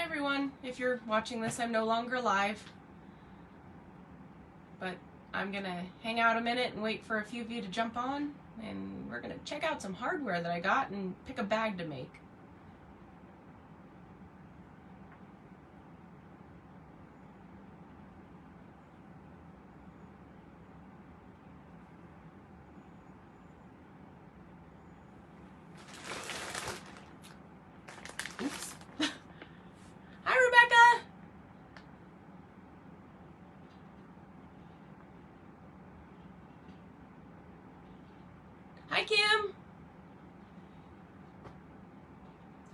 everyone. If you're watching this, I'm no longer live. But I'm gonna hang out a minute and wait for a few of you to jump on, and we're gonna check out some hardware that I got and pick a bag to make. Oops. Hi, Rebecca! Hi, Kim!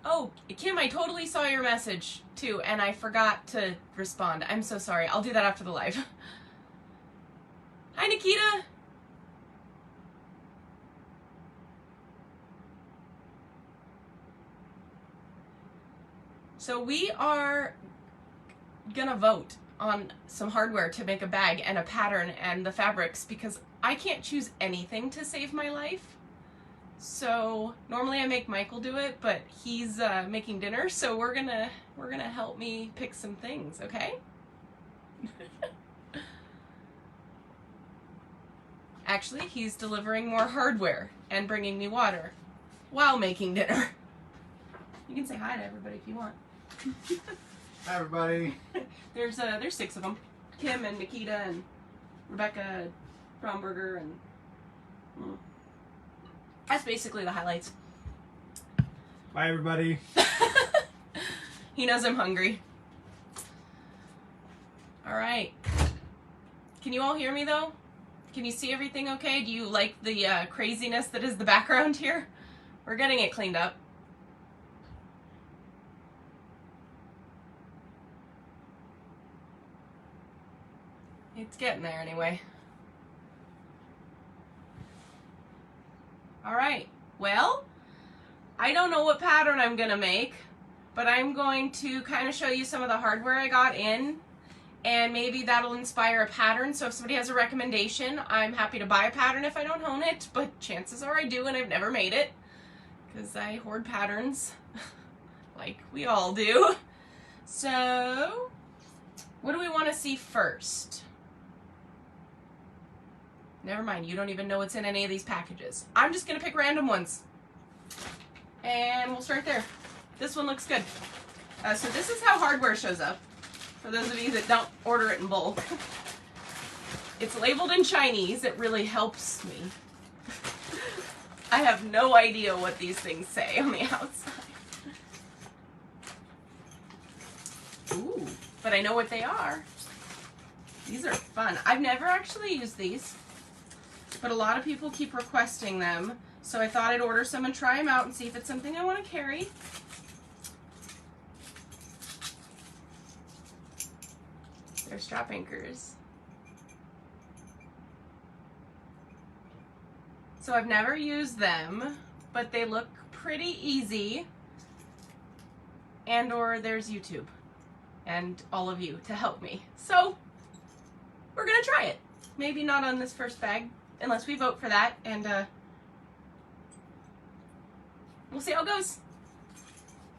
Oh, Kim, I totally saw your message, too, and I forgot to respond. I'm so sorry. I'll do that after the live. Hi, Nikita! So we are gonna vote on some hardware to make a bag and a pattern and the fabrics because I can't choose anything to save my life. So normally I make Michael do it, but he's making dinner, so we're gonna help me pick some things, okay? Actually, he's delivering more hardware and bringing me water while making dinner. You can say hi to everybody if you want. Hi, everybody. There's 6 of them. Kim and Nikita and Rebecca Bromberger and that's basically the highlights. Bye, everybody. He knows I'm hungry. All right. Can you all hear me though? Can you see everything okay? Do you like the craziness that is the background here? We're getting it cleaned up. It's getting there anyway. All right, well, I don't know what pattern I'm gonna make, but I'm going to kind of show you some of the hardware I got in, and maybe that'll inspire a pattern. So if somebody has a recommendation, I'm happy to buy a pattern if I don't own it, but chances are I do and I've never made it, because I hoard patterns, like we all do. So, what do we want to see first? Never mind, you don't even know what's in any of these packages. I'm just gonna pick random ones. And we'll start there. This one looks good. So this is how hardware shows up, for those of you that don't order it in bulk. It's labeled in Chinese, it really helps me. I have no idea what these things say on the outside. Ooh, but I know what they are. These are fun. I've never actually used these, but a lot of people keep requesting them, so I thought I'd order some and try them out and see if it's something I want to carry. They're strap anchors. So I've never used them, but they look pretty easy. And or there's YouTube and all of you to help me. So we're gonna try it. Maybe not on this first bag, unless we vote for that, and we'll see how it goes.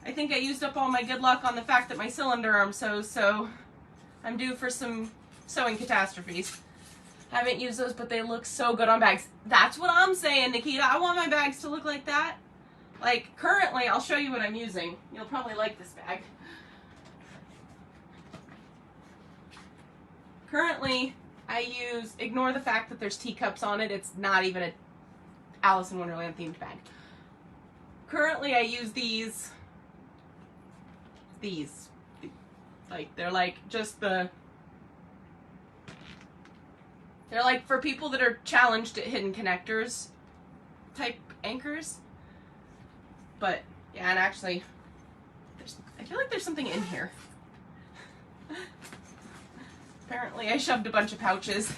I think I used up all my good luck on the fact that my cylinder arm sews, so I'm due for some sewing catastrophes. Haven't used those, but they look so good on bags. That's what I'm saying, Nikita. I want my bags to look like that. Like, currently, I'll show you what I'm using. You'll probably like this bag. Currently, I use, ignore the fact that there's teacups on it. It's not even a Alice in Wonderland themed bag. Currently, I use these. Like, they're like just the, they're like for people that are challenged at hidden connectors type anchors. But, yeah, and actually, I feel like there's something in here. Apparently I shoved a bunch of pouches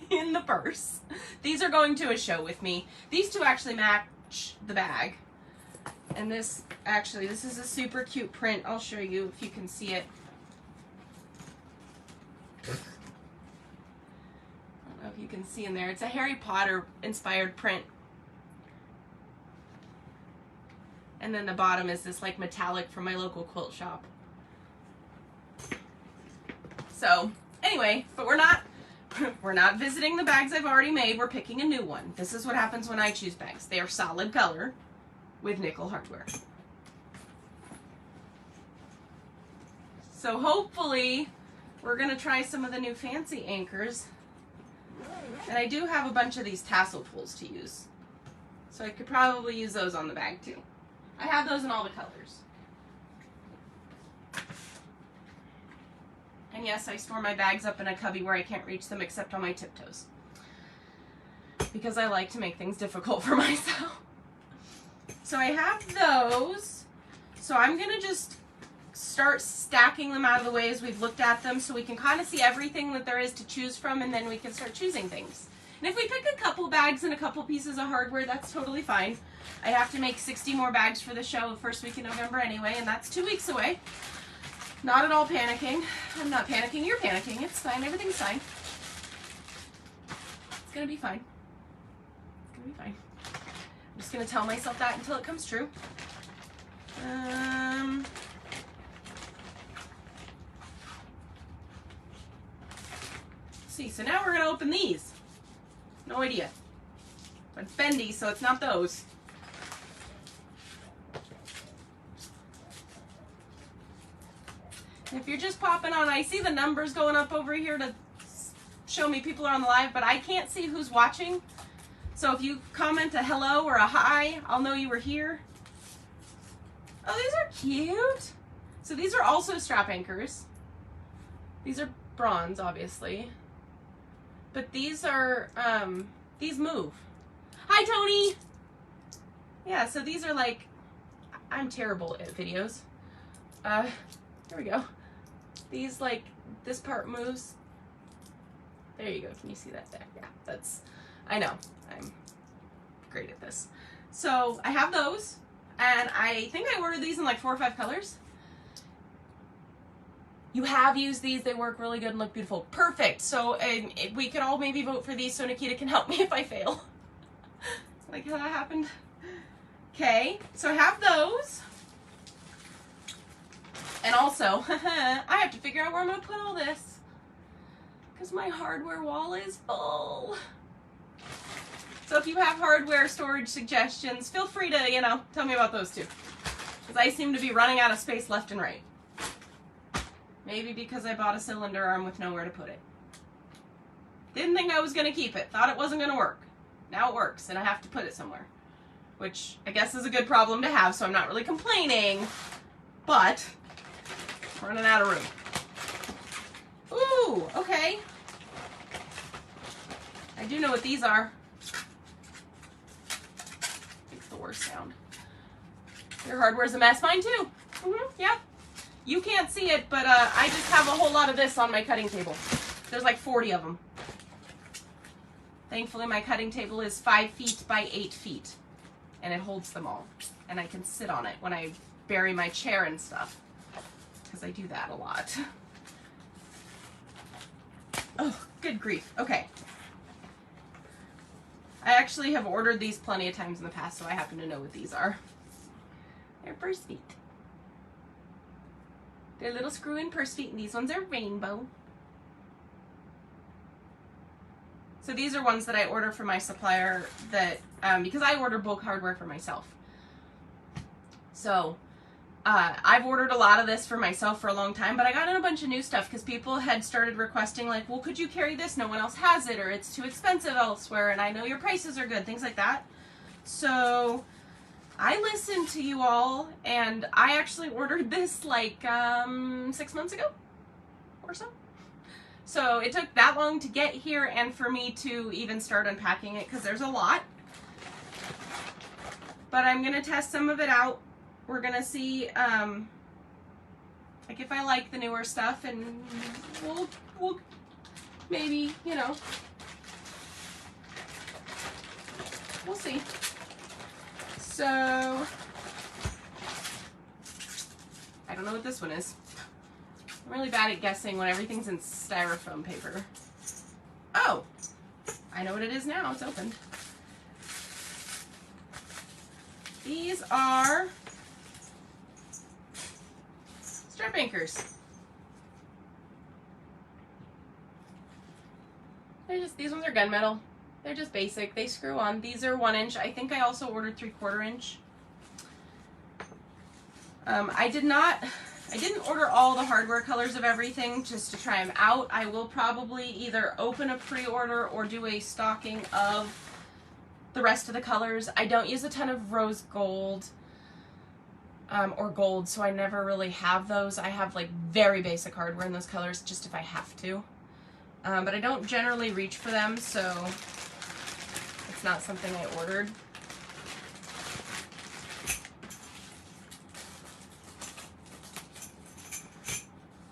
in the purse. These are going to a show with me. These two actually match the bag. And this, actually, this is a super cute print. I'll show you if you can see it. I don't know if you can see in there. It's a Harry Potter inspired print. And then the bottom is this like metallic from my local quilt shop. So anyway, but we're not visiting the bags I've already made. We're picking a new one. This is what happens when I choose bags. They are solid color with nickel hardware. So hopefully we're going to try some of the new fancy anchors. And I do have a bunch of these tassel tools to use. So I could probably use those on the bag too. I have those in all the colors. And yes, I store my bags up in a cubby where I can't reach them except on my tiptoes. Because I like to make things difficult for myself. So I have those. So I'm going to just start stacking them out of the way as we've looked at them so we can kind of see everything that there is to choose from, and then we can start choosing things. And if we pick a couple bags and a couple pieces of hardware, that's totally fine. I have to make 60 more bags for the show the first week in November anyway, and that's 2 weeks away. Not at all panicking. I'm not panicking. You're panicking. It's fine. Everything's fine. It's going to be fine. It's going to be fine. I'm just going to tell myself that until it comes true. See, so now we're going to open these. No idea. But it's bendy, so it's not those. If you're just popping on, I see the numbers going up over here to show me people are on the live, but I can't see who's watching. So if you comment a hello or a hi, I'll know you were here. Oh, these are cute. So these are also strap anchors. These are bronze, obviously. But these are, these move. Hi, Tony! Yeah, so these are like, I'm terrible at videos. Here we go. These, like, this part moves. There you go. Can you see that there? Yeah, that's, I know. I'm great at this. So I have those, and I think I ordered these in like 4 or 5 colors. You have used these. They work really good and look beautiful. Perfect. So we could all maybe vote for these so Nikita can help me if I fail. Like how that happened. Okay, so I have those. And also, I have to figure out where I'm going to put all this. Because my hardware wall is full. So if you have hardware storage suggestions, feel free to, you know, tell me about those too. Because I seem to be running out of space left and right. Maybe because I bought a cylinder arm with nowhere to put it. Didn't think I was going to keep it. Thought it wasn't going to work. Now it works, and I have to put it somewhere. Which I guess is a good problem to have, so I'm not really complaining. But I'm running out of room. Ooh, okay. I do know what these are. Makes the worst sound. Your hardware's a mess. Mine too. Yep. You can't see it, but I just have a whole lot of this on my cutting table. There's like 40 of them. Thankfully, my cutting table is 5 feet by 8 feet. And it holds them all. And I can sit on it when I bury my chair and stuff. Because I do that a lot. Oh, good grief. Okay. I actually have ordered these plenty of times in the past, so I happen to know what these are. They're purse feet. They're little screw-in purse feet, and these ones are rainbow. So these are ones that I order from my supplier that, because I order bulk hardware for myself. So I've ordered a lot of this for myself for a long time, but I got in a bunch of new stuff because people had started requesting like, well, could you carry this? No one else has it, or it's too expensive elsewhere, and I know your prices are good, things like that. So I listened to you all, and I actually ordered this like 6 months ago or so. So it took that long to get here and for me to even start unpacking it because there's a lot. But I'm going to test some of it out. We're going to see like if I like the newer stuff, and we'll maybe, you know, we'll see. So I don't know what this one is. I'm really bad at guessing when everything's in styrofoam paper. Oh, I know what it is now. It's opened. These are makers. These ones are gunmetal. They're just basic. They screw on. These are 1 inch. I think I also ordered 3/4 inch. I didn't order all the hardware colors of everything just to try them out. I will probably either open a pre-order or do a stocking of the rest of the colors. I don't use a ton of rose gold or gold, so I never really have those. I have like very basic hardware in those colors just if I have to. But I don't generally reach for them, so it's not something I ordered.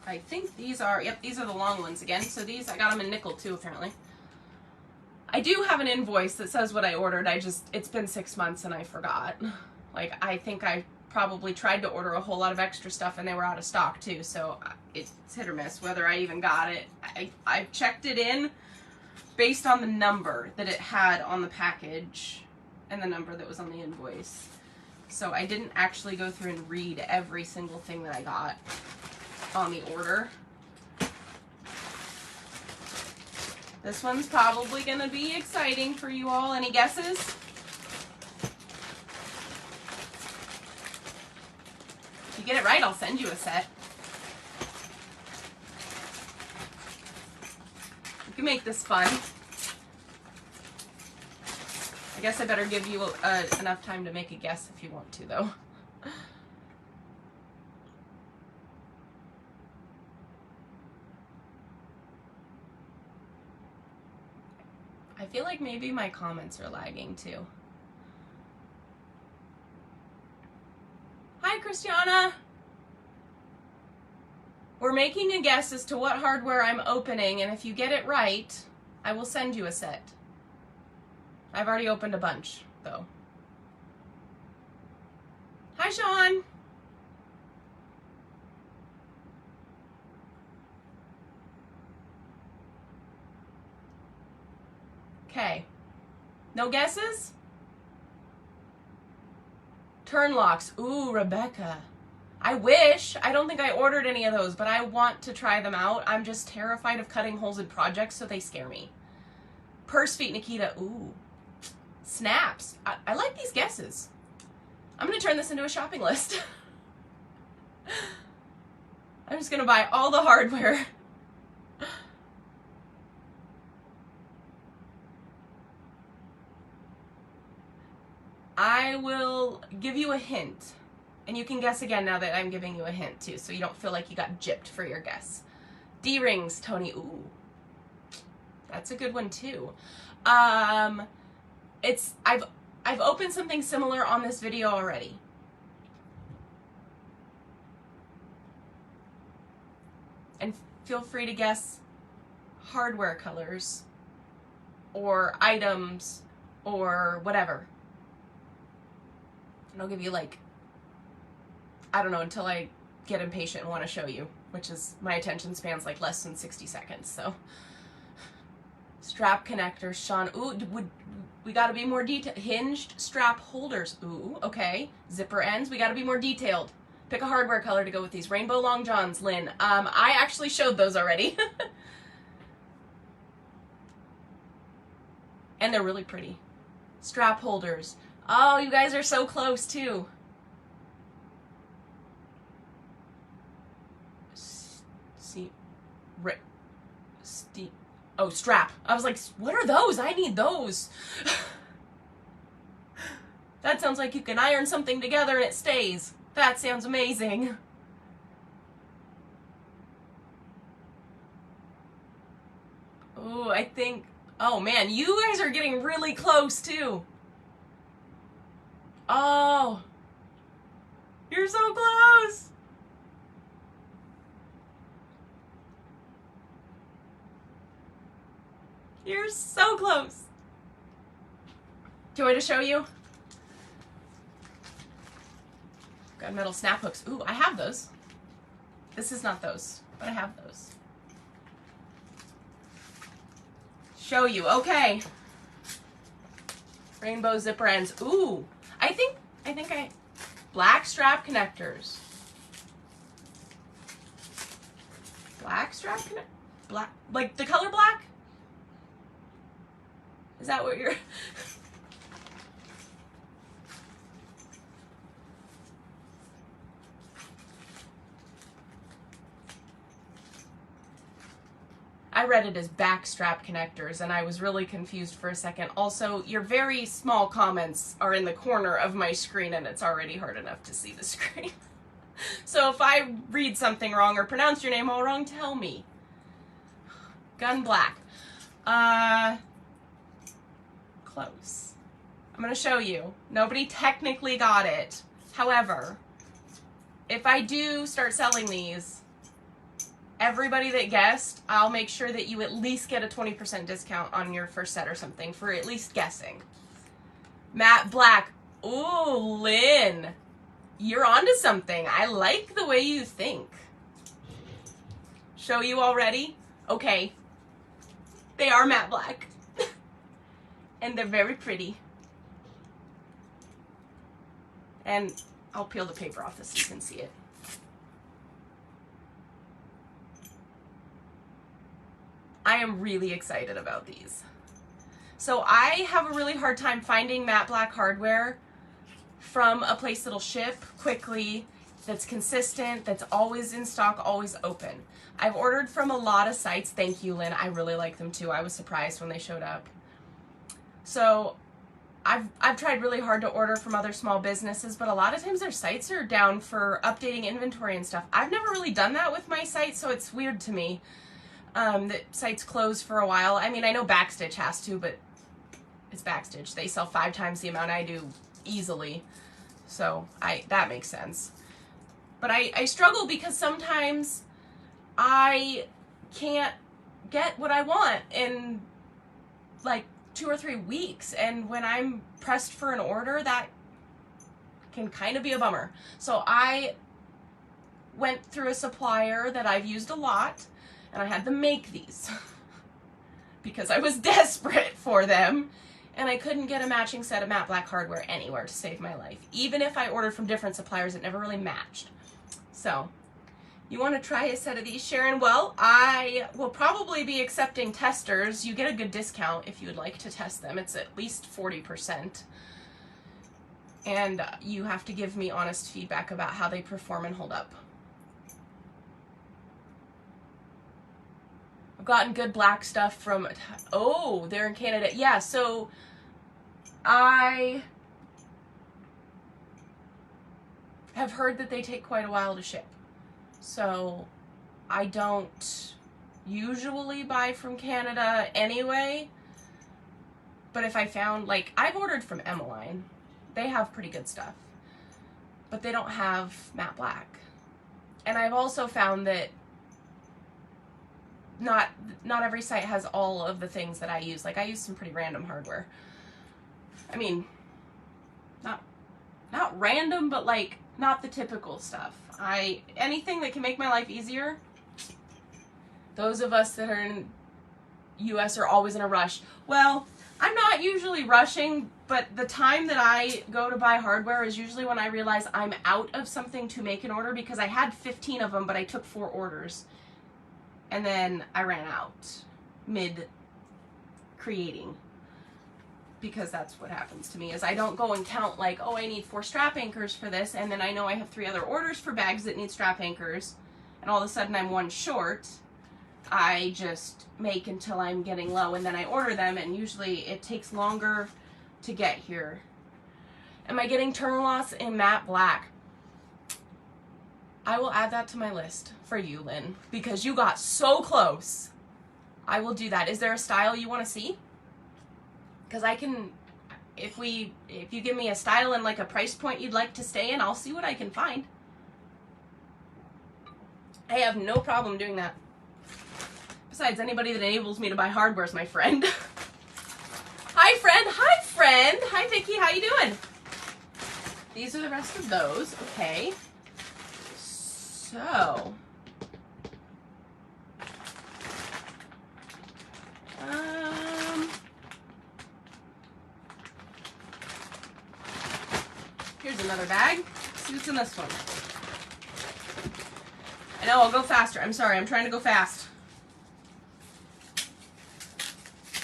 I think these are, yep, these are the long ones again. So these, I got them in nickel too, apparently. I do have an invoice that says what I ordered. It's been 6 months and I forgot. Like, I think I probably tried to order a whole lot of extra stuff and they were out of stock too. So it's hit or miss whether I even got it. I checked it in based on the number that it had on the package and the number that was on the invoice. So I didn't actually go through and read every single thing that I got on the order. This one's probably gonna be exciting for you all. Any guesses? If you get it right, I'll send you a set. You can make this fun. I guess I better give you enough time to make a guess if you want to, though. I feel like maybe my comments are lagging too. Hi, Christiana. We're making a guess as to what hardware I'm opening, and if you get it right, I will send you a set. I've already opened a bunch, though. Hi, Sean. Okay. No guesses? Turn locks. Ooh, Rebecca. I wish. I don't think I ordered any of those, but I want to try them out. I'm just terrified of cutting holes in projects, so they scare me. Purse feet, Nikita. Ooh. Snaps. I like these guesses. I'm going to turn this into a shopping list. I'm just going to buy all the hardware. I will give you a hint. And you can guess again now that I'm giving you a hint too, so you don't feel like you got gypped for your guess. D-rings, Tony. Ooh. That's a good one too. I've opened something similar on this video already. And feel free to guess hardware colors or items or whatever. And I'll give you like, I don't know, until I get impatient and want to show you, which is, my attention span's like less than 60 seconds, so. Strap connectors, Sean. Ooh, we gotta be more detailed. Hinged strap holders. Ooh, okay. Zipper ends, we gotta be more detailed. Pick a hardware color to go with these. Rainbow long johns, Lynn. I actually showed those already. And they're really pretty. Strap holders. Oh, you guys are so close too. Oh, strap. I was like, what are those? I need those. That sounds like you can iron something together and it stays. That sounds amazing. Ooh, I think, oh man, you guys are getting really close too. Oh, you're so close. You're so close. Do you want me to show you? Gunmetal snap hooks. Ooh, I have those. This is not those, but I have those. Show you. Okay. Rainbow zipper ends. Ooh, I think black strap connectors. Black strap connector? Black, like the color black? Is that what you're... I read it as back strap connectors, and I was really confused for a second. Also, your very small comments are in the corner of my screen, and it's already hard enough to see the screen. So if I read something wrong or pronounce your name all wrong, tell me. Gun black. Close. I'm going to show you. Nobody technically got it. However, if I do start selling these, everybody that guessed, I'll make sure that you at least get a 20% discount on your first set or something for at least guessing. Matte black. Ooh, Lynn. You're onto something. I like the way you think. Show you already? Okay. They are matte black. And they're very pretty. And I'll peel the paper off this so you can see it. I am really excited about these. So I have a really hard time finding matte black hardware from a place that'll ship quickly, that's consistent, that's always in stock, always open. I've ordered from a lot of sites. Thank you, Lynn. I really like them too. I was surprised when they showed up. So I've tried really hard to order from other small businesses, but a lot of times their sites are down for updating inventory and stuff. I've never really done that with my site, so it's weird to me that sites close for a while. I mean, I know Backstitch has to, but it's Backstitch. They sell 5 times the amount I do easily. So that makes sense. But I struggle because sometimes I can't get what I want in like 2 or 3 weeks. And when I'm pressed for an order, that can kind of be a bummer. So I went through a supplier that I've used a lot, and I had them make these because I was desperate for them. And I couldn't get a matching set of matte black hardware anywhere to save my life. Even if I ordered from different suppliers, it never really matched. So, you want to try a set of these, Sharon? Well, I will probably be accepting testers. You get a good discount if you would like to test them. It's at least 40%. And you have to give me honest feedback about how they perform and hold up. I've gotten good black stuff from... Oh, they're in Canada. Yeah, so... I have heard that they take quite a while to ship. So I don't usually buy from Canada anyway. But if I found, like, I've ordered from Emmeline. They have pretty good stuff. But they don't have matte black. And I've also found that not every site has all of the things that I use. Like, I use some pretty random hardware. I mean, not random, but like not the typical stuff. Anything that can make my life easier. Those of us that are in US are always in a rush. Well, I'm not usually rushing, but the time that I go to buy hardware is usually when I realize I'm out of something to make an order, because I had 15 of them, but I took 4 orders. And then I ran out mid creating. Because that's what happens to me, is I don't go and count like, oh, I need 4 strap anchors for this, and then I know I have 3 other orders for bags that need strap anchors, and all of a sudden I'm 1 short. I just make until I'm getting low, and then I order them, and usually it takes longer to get here. Am I getting turn loss in matte black? I will add that to my list for you, Lynn, because you got so close. I will do that. Is there a style you want to see? Because I can, if you give me a style and like a price point you'd like to stay in, I'll see what I can find. I have no problem doing that. Besides, anybody that enables me to buy hardware is my friend. Hi, friend. Hi, friend. Hi, Vicky. How you doing? These are the rest of those. Okay. So. Here's another bag. See what's in this one. I know, I'll go faster. I'm sorry, I'm trying to go fast.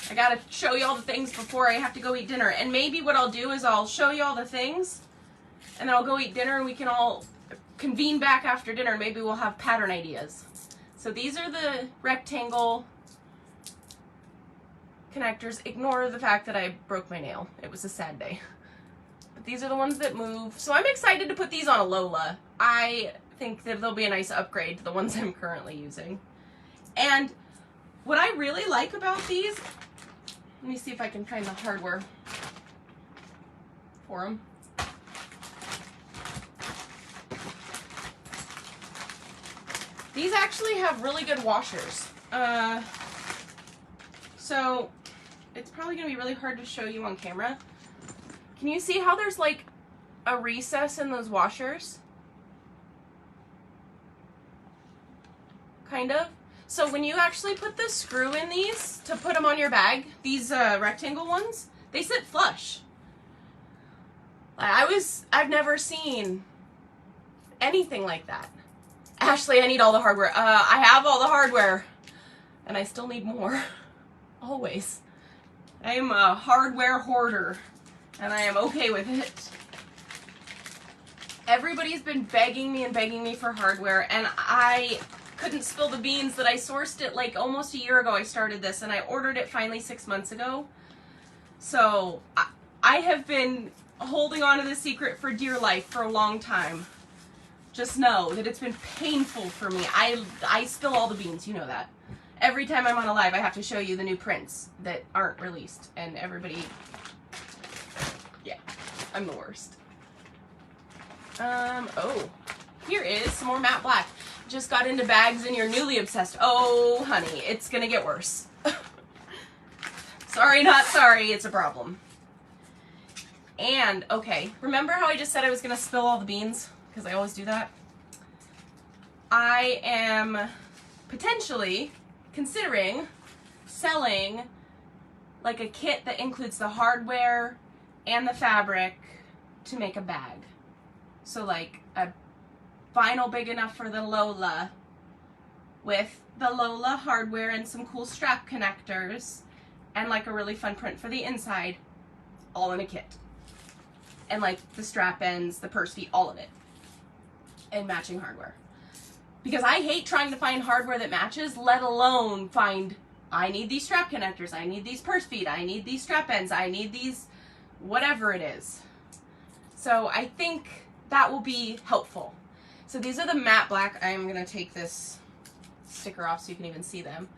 I gotta show you all the things before I have to go eat dinner. And maybe what I'll do is I'll show you all the things, and then I'll go eat dinner, and we can all convene back after dinner. Maybe we'll have pattern ideas. So these are the rectangle connectors. Ignore the fact that I broke my nail. It was a sad day. But these are the ones that move. So I'm excited to put these on a Lola. I think that they'll be a nice upgrade to the ones I'm currently using. And what I really like about these, let me see if I can find the hardware for them. These actually have really good washers. So it's probably going to be really hard to show you on camera. Can you see how there's like a recess in those washers? Kind of. So when you actually put the screw in these to put them on your bag, these rectangle ones, they sit flush. I've never seen anything like that. Ashley, I need all the hardware. I have all the hardware, and I still need more. Always. I am a hardware hoarder, and I am okay with it. Everybody's been begging me for hardware, and I couldn't spill the beans that I sourced it like almost a year ago. I started this, and I ordered it finally 6 months ago. So I have been holding on to this secret for dear life for a long time. Just know that it's been painful for me. I spill all the beans, you know that. Every time I'm on a live, I have to show you the new prints that aren't released, and everybody, yeah, I'm the worst. Oh, here is some more matte black. Just got into bags and you're newly obsessed. Oh, honey, it's gonna get worse. Sorry, not sorry, it's a problem. And, okay, remember how I just said I was gonna spill all the beans? Because I always do that. I am potentially considering selling like a kit that includes the hardware and the fabric to make a bag. So like a vinyl big enough for the Lola with the Lola hardware and some cool strap connectors and like a really fun print for the inside, all in a kit. And like the strap ends, the purse feet, all of it. And matching hardware. Because I hate trying to find hardware that matches, let alone find, I need these strap connectors, I need these purse feet, I need these strap ends, I need these, whatever it is. So I think that will be helpful. So these are the matte black. I'm going to take this sticker off so you can even see them.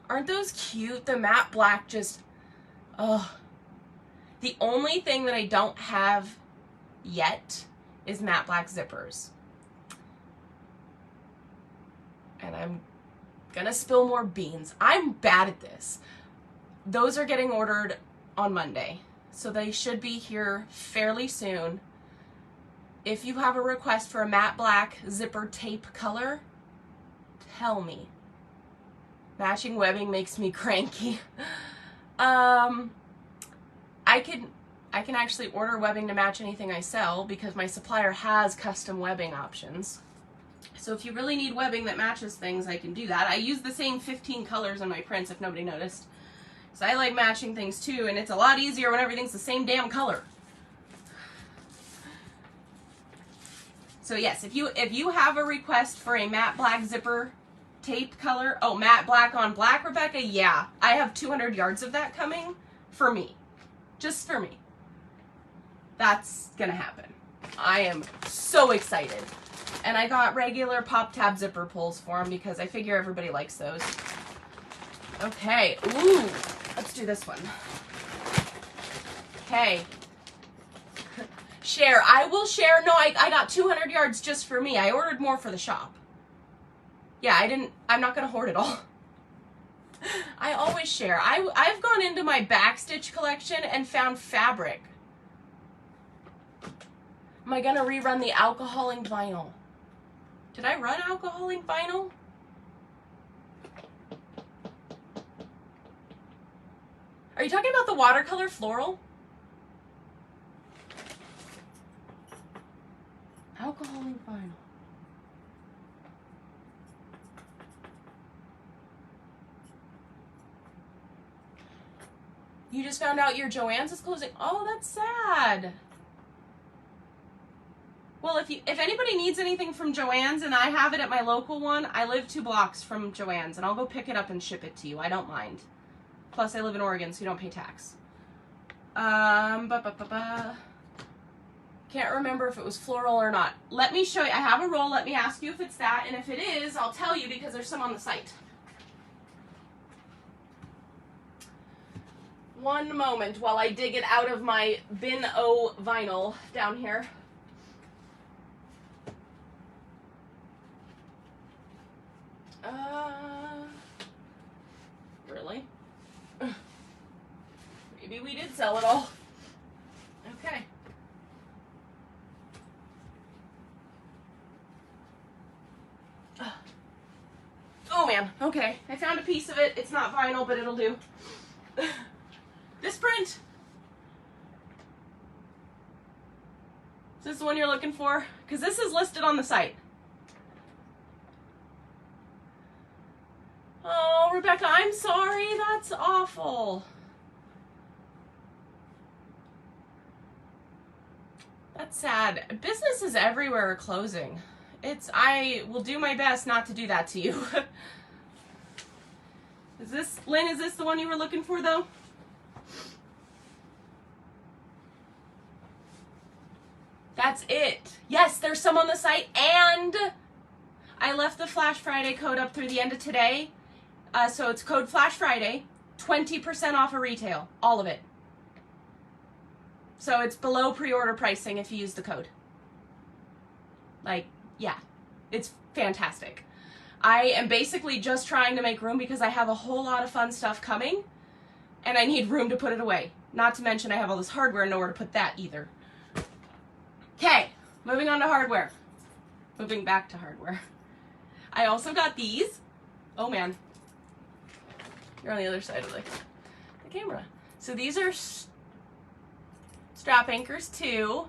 Aren't those cute? The matte black just, oh. The only thing that I don't have yet is matte black zippers. And I'm gonna spill more beans. I'm bad at this. Those are getting ordered on Monday, so they should be here fairly soon. If you have a request for a matte black zipper tape color, tell me. Matching webbing makes me cranky. I can actually order webbing to match anything I sell because my supplier has custom webbing options. So if you really need webbing that matches things, I can do that. I use the same 15 colors on my prints if nobody noticed. So I like matching things too, and it's a lot easier when everything's the same damn color. So yes, if you have a request for a matte black zipper tape color, oh, matte black on black, Rebecca, yeah. I have 200 yards of that coming for me. Just for me. That's gonna happen. I am so excited. And I got regular pop tab zipper pulls for them because I figure everybody likes those. Okay, ooh, let's do this one. Okay. Share, I will share. No, I got 200 yards just for me. I ordered more for the shop. Yeah, I'm not gonna hoard it all. I always share. I've gone into my backstitch collection and found fabric. Am I gonna rerun the alcohol ink vinyl? Did I run alcohol ink vinyl? Are you talking about the watercolor floral? Alcohol ink vinyl. You just found out your Joann's is closing. Oh, that's sad. Well, if anybody needs anything from Joann's and I have it at my local one, I live 2 blocks from Joann's and I'll go pick it up and ship it to you. I don't mind. Plus, I live in Oregon, so you don't pay tax. Can't remember if it was floral or not. Let me show you. I have a roll. Let me ask you if it's that. And if it is, I'll tell you because there's some on the site. One moment while I dig it out of my bin O vinyl down here. Really? Maybe we did sell it all. Okay. Oh man, okay. I found a piece of it. It's not vinyl, but it'll do. This print. Is this the one you're looking for? Because this is listed on the site. Oh, Rebecca, I'm sorry. That's awful. That's sad. Businesses everywhere are closing. I will do my best not to do that to you. Lynn, is this the one you were looking for though? That's it. Yes, there's some on the site, and I left the Flash Friday code up through the end of today. So it's code Flash Friday, 20% off of retail, all of it. So it's below pre-order pricing if you use the code. Like, yeah, it's fantastic. I am basically just trying to make room because I have a whole lot of fun stuff coming, and I need room to put it away. Not to mention I have all this hardware, nowhere to put that either. Okay, moving on to hardware. Moving back to hardware. I also got these. Oh man. You're on the other side of the camera. So these are strap anchors too.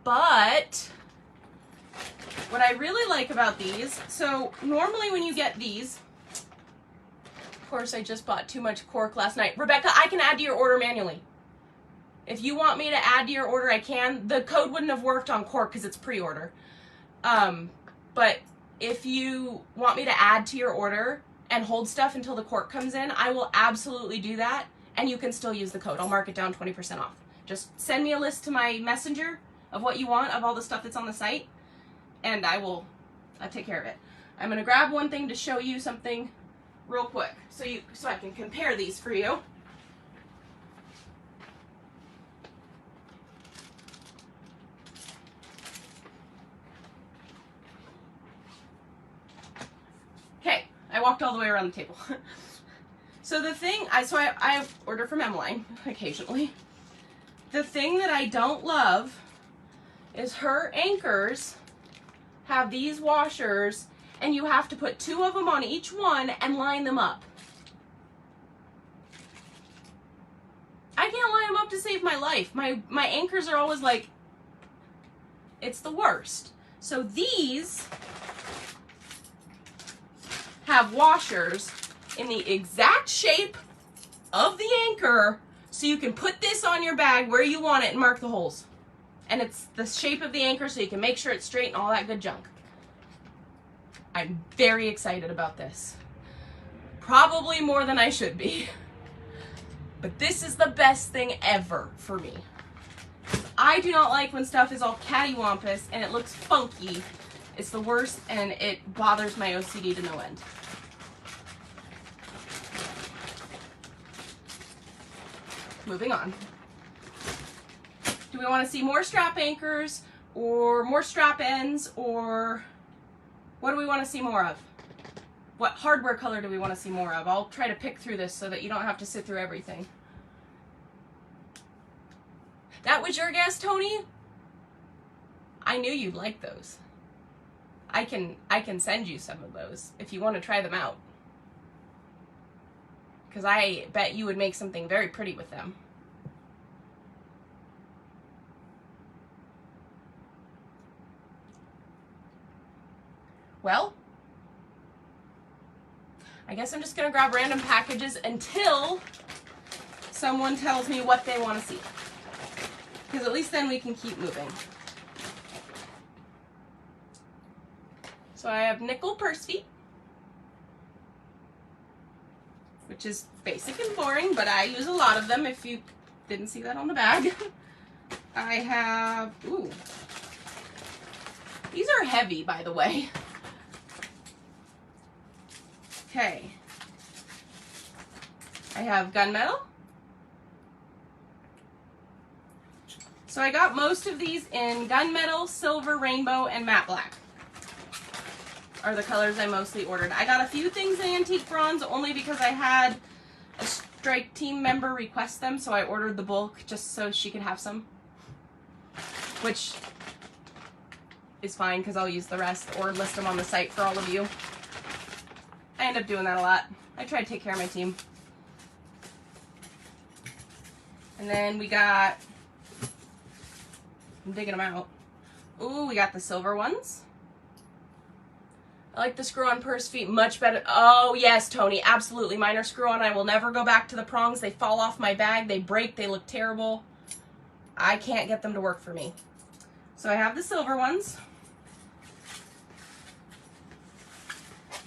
But what I really like about these, so normally when you get these, of course I just bought too much cork last night. Rebecca, I can add to your order manually. If you want me to add to your order, I can. The code wouldn't have worked on cork because it's pre-order. But if you want me to add to your order and hold stuff until the cork comes in, I will absolutely do that. And you can still use the code. I'll mark it down 20% off. Just send me a list to my messenger of what you want, of all the stuff that's on the site, and I'll take care of it. I'm going to grab one thing to show you something real quick so I can compare these for you. Okay, I walked all the way around the table. So the thing, I order from Emmeline occasionally. The thing that I don't love is her anchors have these washers and you have to put 2 of them on each one and line them up. I can't line them up to save my life. My anchors are always like, it's the worst. So these have washers in the exact shape of the anchor, so you can put this on your bag where you want it and mark the holes. And it's the shape of the anchor so you can make sure it's straight and all that good junk. I'm very excited about this. Probably more than I should be. But this is the best thing ever for me. I do not like when stuff is all cattywampus and it looks funky. It's the worst and it bothers my OCD to no end. Moving on. Do we want to see more strap anchors or more strap ends, or what do we want to see more of? What hardware color do we want to see more of? I'll try to pick through this so that you don't have to sit through everything. That was your guess, Tony? I knew you'd like those. I can send you some of those if you want to try them out. Because I bet you would make something very pretty with them. Well, I guess I'm just gonna grab random packages until someone tells me what they want to see. Because at least then we can keep moving. So I have nickel purse feet, which is basic and boring, but I use a lot of them if you didn't see that on the bag. I have, ooh, these are heavy, by the way. Okay. I have gunmetal. So I got most of these in gunmetal, silver, rainbow, and matte black are the colors I mostly ordered. I got a few things in antique bronze only because I had a strike team member request them, so I ordered the bulk just so she could have some. Which is fine because I'll use the rest or list them on the site for all of you. I end up doing that a lot. I try to take care of my team. And then we got, I'm digging them out. Ooh, we got the silver ones. I like the screw-on purse feet much better. Oh, yes, Tony, absolutely. Mine are screw-on. I will never go back to the prongs. They fall off my bag. They break. They look terrible. I can't get them to work for me. So I have the silver ones.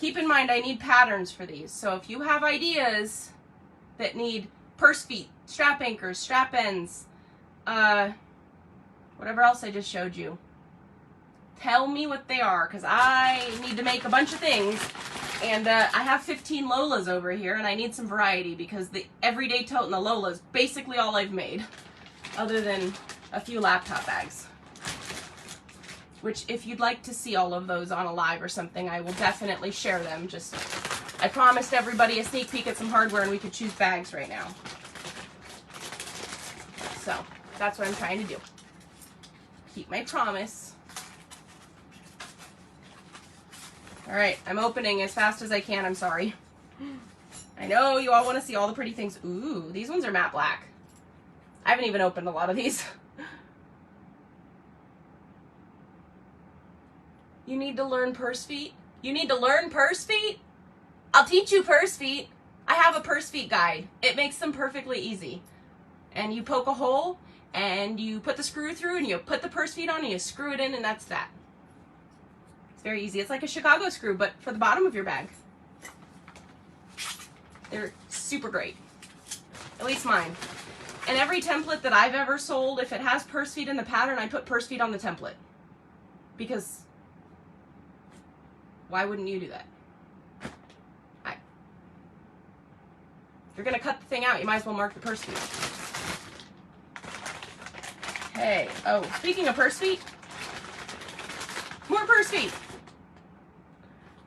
Keep in mind, I need patterns for these. So if you have ideas that need purse feet, strap anchors, strap ends, whatever else I just showed you, tell me what they are, because I need to make a bunch of things. And I have 15 Lolas over here, and I need some variety because the everyday tote and the Lola is basically all I've made, other than a few laptop bags. Which, if you'd like to see all of those on a live or something, I will definitely share them. Just, I promised everybody a sneak peek at some hardware, and we could choose bags right now. So, that's what I'm trying to do. Keep my promise. Alright, I'm opening as fast as I can, I'm sorry. I know you all want to see all the pretty things. Ooh, these ones are matte black. I haven't even opened a lot of these. You need to learn purse feet? You need to learn purse feet? I'll teach you purse feet. I have a purse feet guide. It makes them perfectly easy. And you poke a hole, and you put the screw through, and you put the purse feet on, and you screw it in, and that's that. It's very easy. It's like a Chicago screw, but for the bottom of your bag. They're super great. At least mine. And every template that I've ever sold, if it has purse feet in the pattern, I put purse feet on the template. Because why wouldn't you do that? If you're going to cut the thing out, you might as well mark the purse feet. Okay. Oh, speaking of purse feet, more purse feet.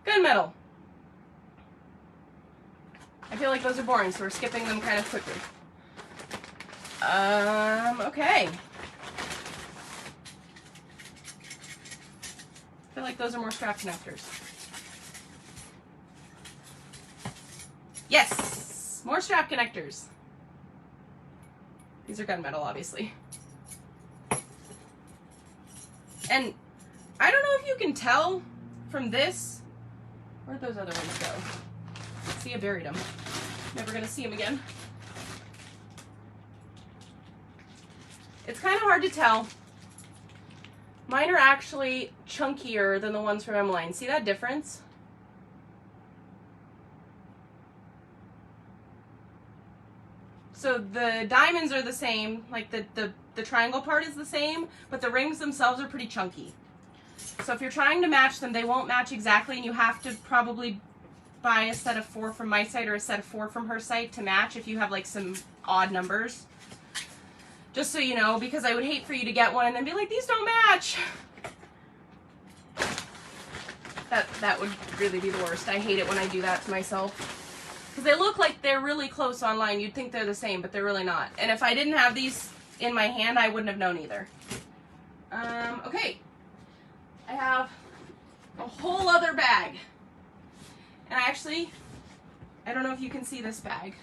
Gunmetal. I feel like those are boring, so we're skipping them kind of quickly. Okay. I feel like those are more strap connectors. Yes! More strap connectors. These are gunmetal, obviously. And I don't know if you can tell from this. Where'd those other ones go? See, I buried them. Never gonna see them again. It's kind of hard to tell. Mine are actually chunkier than the ones from Emmeline. See that difference? So the diamonds are the same, like the triangle part is the same, but the rings themselves are pretty chunky. So if you're trying to match them, they won't match exactly, and you have to probably buy a set of 4 from my site or a set of 4 from her site to match if you have like some odd numbers. Just so you know, because I would hate for you to get one and then be like, these don't match. That would really be the worst. I hate it when I do that to myself. Because they look like they're really close online. You'd think they're the same, but they're really not. And if I didn't have these in my hand, I wouldn't have known either. Okay. I have a whole other bag. And I don't know if you can see this bag.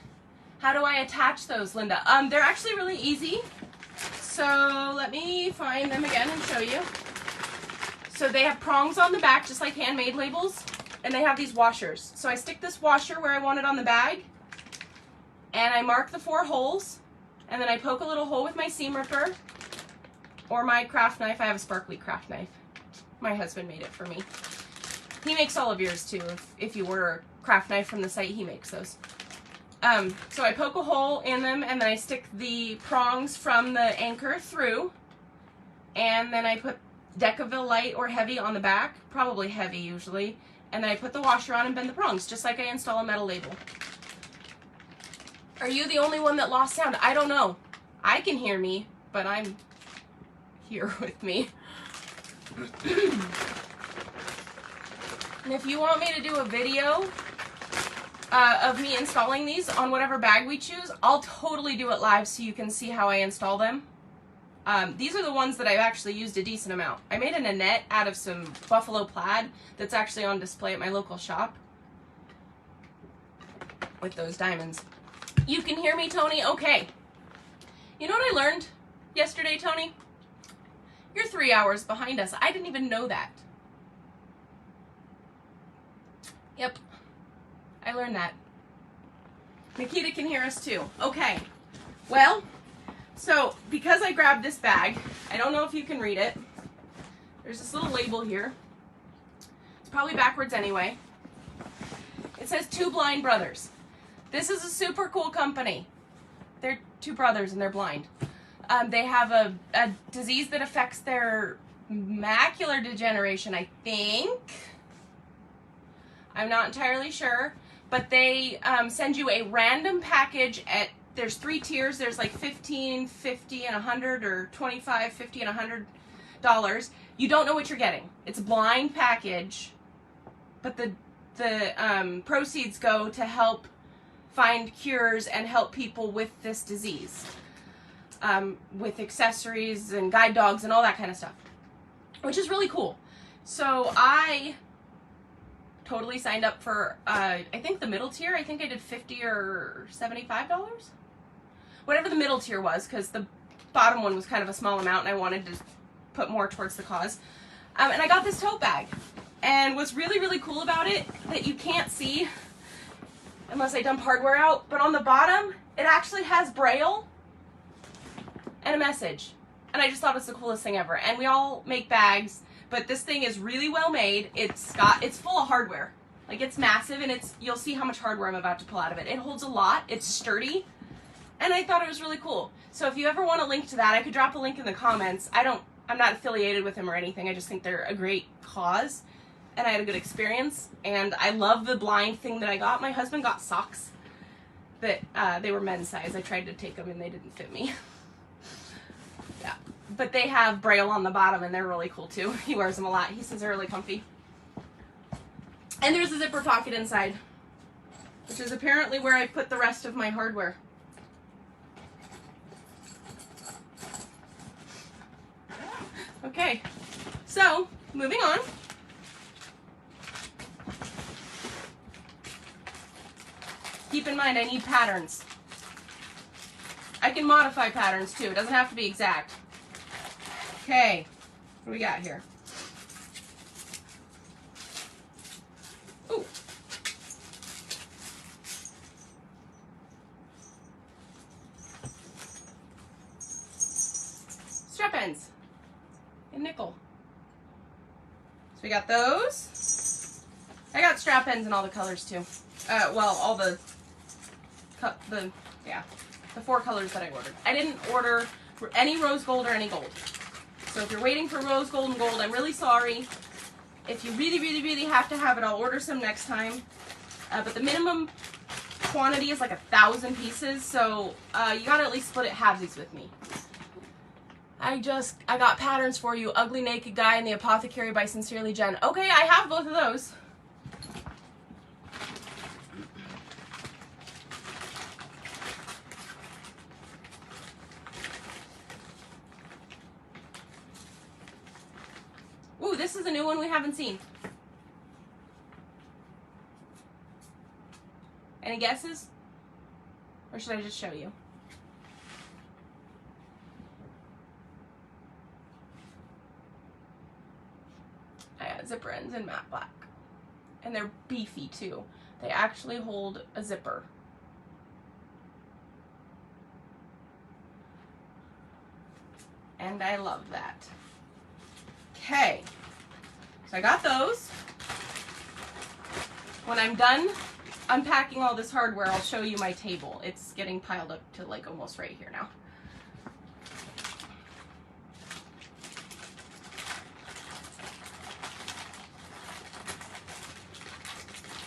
How do I attach those, Linda? They're actually really easy. So let me find them again and show you. So they have prongs on the back, just like handmade labels. and they have these washers. So I stick this washer where I want it on the bag, and I mark the 4 holes, and then I poke a little hole with my seam ripper or my craft knife. I have a sparkly craft knife. My husband made it for me. He makes all of yours too. If you order a craft knife from the site, he makes those. So I poke a hole in them, and then I stick the prongs from the anchor through, and then I put Decaville light or heavy on the back, probably heavy usually, and then I put the washer on and bend the prongs, just like I install a metal label. Are you the only one that lost sound? I don't know. I can hear me, but I'm here with me. And if you want me to do a video of me installing these on whatever bag we choose, I'll totally do it live so you can see how I install them. These are the ones that I've actually used a decent amount. I made a Nanette out of some buffalo plaid that's actually on display at my local shop with those diamonds. You can hear me, Tony? Okay. You know what I learned yesterday, Tony? You're 3 hours behind us. I didn't even know that. Yep. I learned that. Nikita can hear us too. Okay. Well, so because I grabbed this bag, I don't know if you can read it. There's this little label here. It's probably backwards anyway. It says 2 Blind Brothers. This is a super cool company. They're 2 brothers and they're blind. They have a disease that affects their macular degeneration, I think. I'm not entirely sure. But they send you a random package at, there's 3 tiers. There's like $15, $50, and $100, or $25, $50, and $100. You don't know what you're getting. It's a blind package, but the proceeds go to help find cures and help people with this disease, with accessories and guide dogs and all that kind of stuff, which is really cool. So I totally signed up for, I think the middle tier. I think I did $50 or $75. Whatever the middle tier was, because the bottom one was kind of a small amount and I wanted to put more towards the cause. And I got this tote bag. And what's really, really cool about it, that you can't see unless I dump hardware out, but on the bottom, it actually has Braille and a message. And I just thought it's the coolest thing ever. And we all make bags, but this thing is really well made. It's full of hardware. Like, it's massive, and you'll see how much hardware I'm about to pull out of it. It holds a lot. It's sturdy. And I thought it was really cool. So if you ever want a link to that, I could drop a link in the comments. I'm not affiliated with them or anything. I just think they're a great cause. And I had a good experience. And I love the blind thing that I got. My husband got socks that they were men's size. I tried to take them and they didn't fit me. Yeah. But they have Braille on the bottom and they're really cool too. He wears them a lot. He says they're really comfy. And there's a zipper pocket inside, which is apparently where I put the rest of my hardware. Okay, so moving on. Keep in mind, I need patterns. I can modify patterns too. It doesn't have to be exact. Okay, what do we got here? Ooh. Strap ends in nickel. So we got those. I got strap ends in all the colors too. Well, all the 4 colors that I ordered. I didn't order any rose gold or any gold. So if you're waiting for rose gold and gold, I'm really sorry. If you really, really, really have to have it, I'll order some next time. But the minimum quantity is like 1,000 pieces, so you gotta at least split it halvesies with me. I got patterns for you. Ugly Naked Guy and the Apothecary by Sincerely Jen. Okay, I have both of those. Ooh, this is a new one we haven't seen. Any guesses? Or should I just show you? I got zipper ends in matte black. And they're beefy too. They actually hold a zipper. And I love that. Okay, so I got those. When I'm done unpacking all this hardware, I'll show you my table. It's getting piled up to like almost right here now.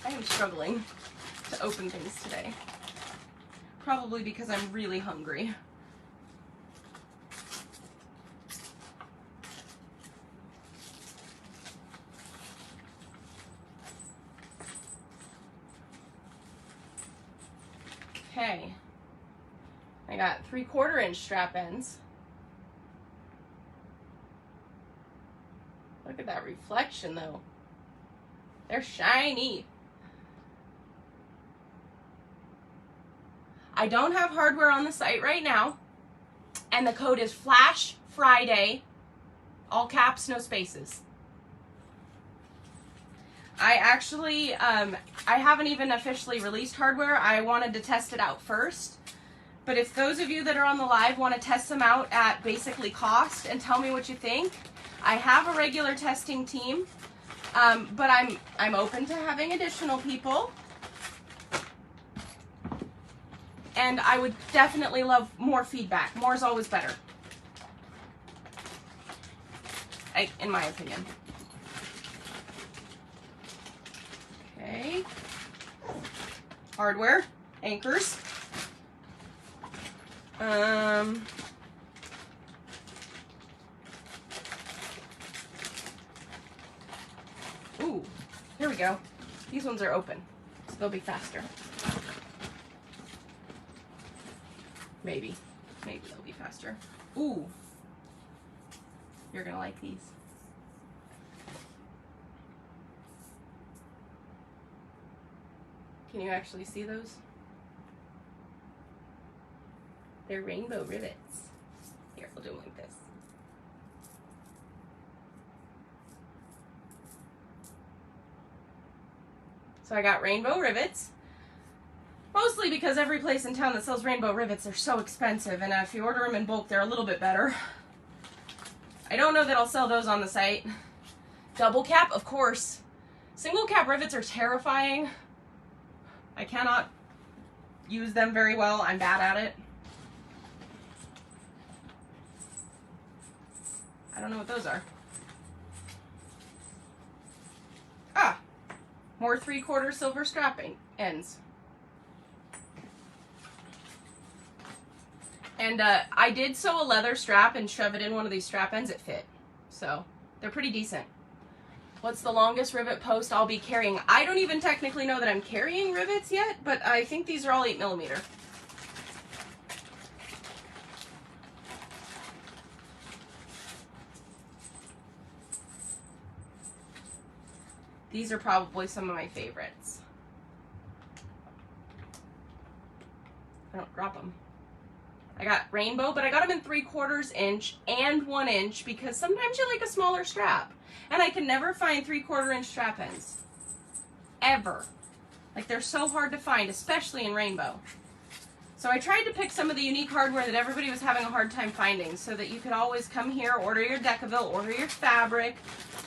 I am struggling to open things today. Probably because I'm really hungry. Okay, I got 3/4 inch strap ends. Look at that reflection though. They're shiny. I don't have hardware on the site right now, and the code is Flash Friday, all caps, no spaces. I actually, I haven't even officially released hardware. I wanted to test it out first. But if those of you that are on the live want to test them out at basically cost and tell me what you think, I have a regular testing team, but I'm open to having additional people. And I would definitely love more feedback. More is always better, in my opinion. Okay. Hardware, anchors. Ooh, here we go. These ones are open, so they'll be faster. Maybe they'll be faster. Ooh, you're gonna like these. Can you actually see those? They're rainbow rivets. Here, we'll do them like this. So I got rainbow rivets. Mostly because every place in town that sells rainbow rivets are so expensive, and if you order them in bulk, they're a little bit better. I don't know that I'll sell those on the site. Double cap, of course. Single cap rivets are terrifying. I cannot use them very well. I'm bad at it. I don't know what those are. Ah, more 3/4 silver strapping ends. And I did sew a leather strap and shove it in one of these strap ends. It fit. So they're pretty decent. What's the longest rivet post I'll be carrying? I don't even technically know that I'm carrying rivets yet, but I think these are all 8mm. These are probably some of my favorites. I don't drop them. I got rainbow, but I got them in 3/4 inch and 1 inch because sometimes you like a smaller strap. And I can never find 3/4 inch strap ends. Ever. Like, they're so hard to find, especially in rainbow. So I tried to pick some of the unique hardware that everybody was having a hard time finding so that you could always come here, order your Decaville, order your fabric,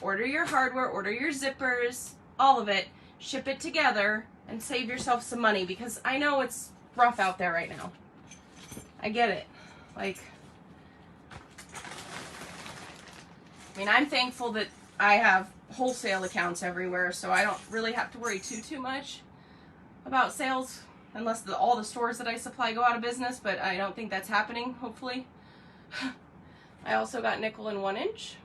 order your hardware, order your zippers, all of it, ship it together, and save yourself some money because I know it's rough out there right now. I get it. Like, I mean, I'm thankful that I have wholesale accounts everywhere, so I don't really have to worry too much about sales unless all the stores that I supply go out of business, but I don't think that's happening, hopefully. I also got nickel and 1 inch.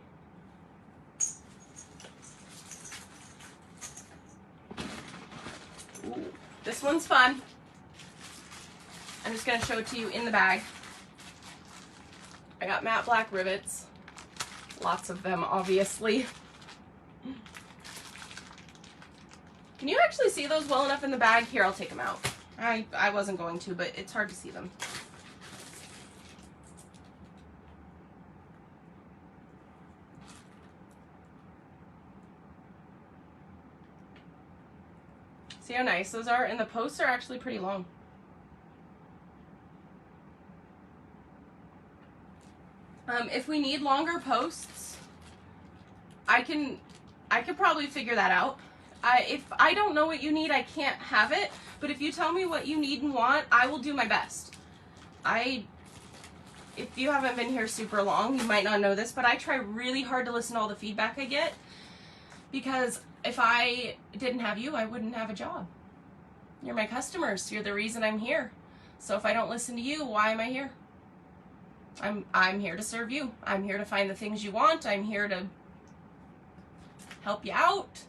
Ooh, this one's fun. I'm just going to show it to you in the bag. I got matte black rivets. Lots of them, obviously. Can you actually see those well enough in the bag? Here, I'll take them out. I wasn't going to, but it's hard to see them. See how nice those are? And the posts are actually pretty long. If we need longer posts, I could probably figure that out. If I don't know what you need, I can't have it. But if you tell me what you need and want, I will do my best. If you haven't been here super long, you might not know this, but I try really hard to listen to all the feedback I get, because if I didn't have you, I wouldn't have a job. You're my customers. You're the reason I'm here. So if I don't listen to you, why am I here? I'm here to serve you. I'm here to find the things you want. I'm here to help you out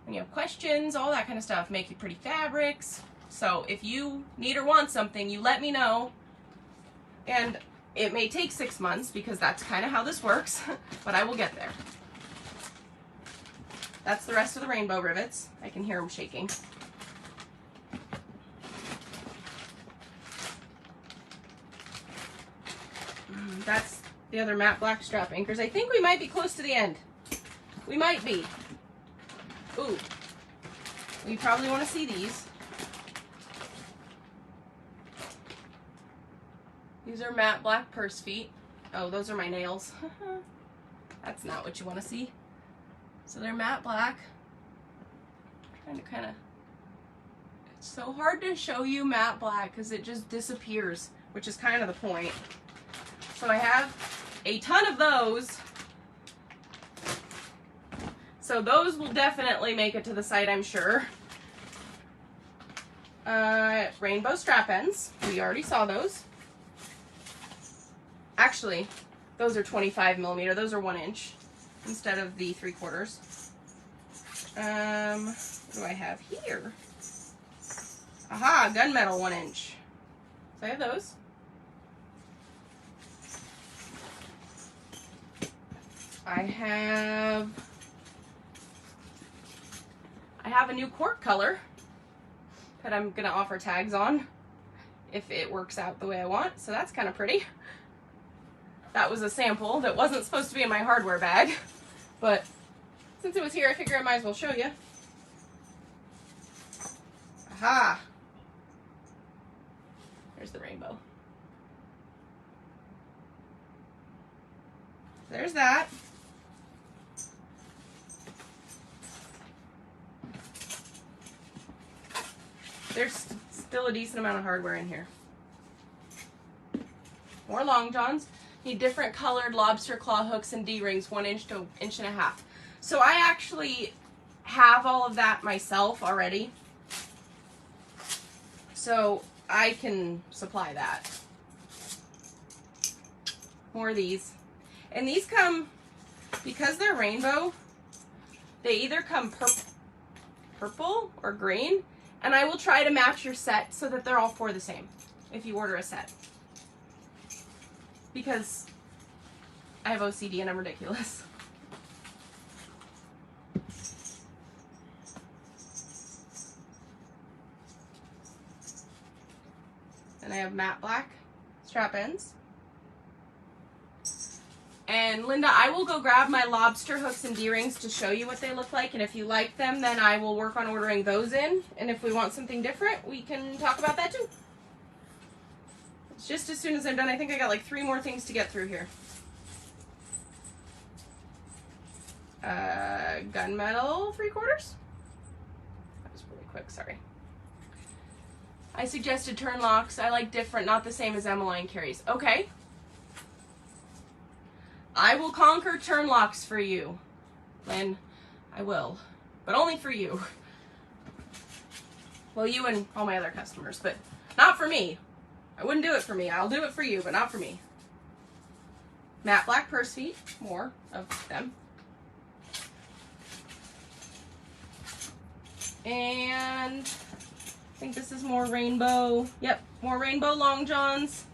when you have questions, all that kind of stuff, make you pretty fabrics. So if you need or want something, you let me know. And it may take 6 months, because that's kind of how this works, but I will get there. That's the rest of the rainbow rivets. I can hear them shaking. That's the other matte black strap anchors. I think we might be close to the end. We might be. Ooh. You probably want to see these. These are matte black purse feet. Oh, those are my nails. That's not what you want to see. So they're matte black. I'm trying to it's so hard to show you matte black because it just disappears, which is kind of the point. So I have a ton of those. So those will definitely make it to the site, I'm sure. Rainbow strap ends. We already saw those. Actually, those are 25 millimeter. Those are 1 inch instead of the 3/4. What do I have here? Aha, gunmetal 1 inch. So I have those. I have a new cork color that I'm gonna offer tags on if it works out the way I want. So that's kind of pretty. That was a sample that wasn't supposed to be in my hardware bag, but since it was here, I figure I might as well show you. Aha! There's the rainbow. There's that. There's still a decent amount of hardware in here. More long johns. Need different colored lobster claw hooks and D-rings, 1 inch to 1.5 inches. So I actually have all of that myself already. So I can supply that. More of these. And these come, because they're rainbow, they either come purple or green. And I will try to match your set so that they're all 4 the same if you order a set. Because I have OCD and I'm ridiculous. And I have matte black strap ends. And Linda, I will go grab my lobster hooks and D-rings to show you what they look like. And if you like them, then I will work on ordering those in. And if we want something different, we can talk about that too. It's just as soon as I'm done. I think I got like 3 more things to get through here. Gunmetal 3/4. That was really quick, sorry. I suggested turn locks. I like different, not the same as Emmeline carries. Okay. I will conquer turn locks for you, Lynn. I will. But only for you. Well, you and all my other customers, but not for me. I wouldn't do it for me. I'll do it for you, but not for me. Matte black purse feet. More of them. And I think this is more rainbow. Yep, more rainbow long johns.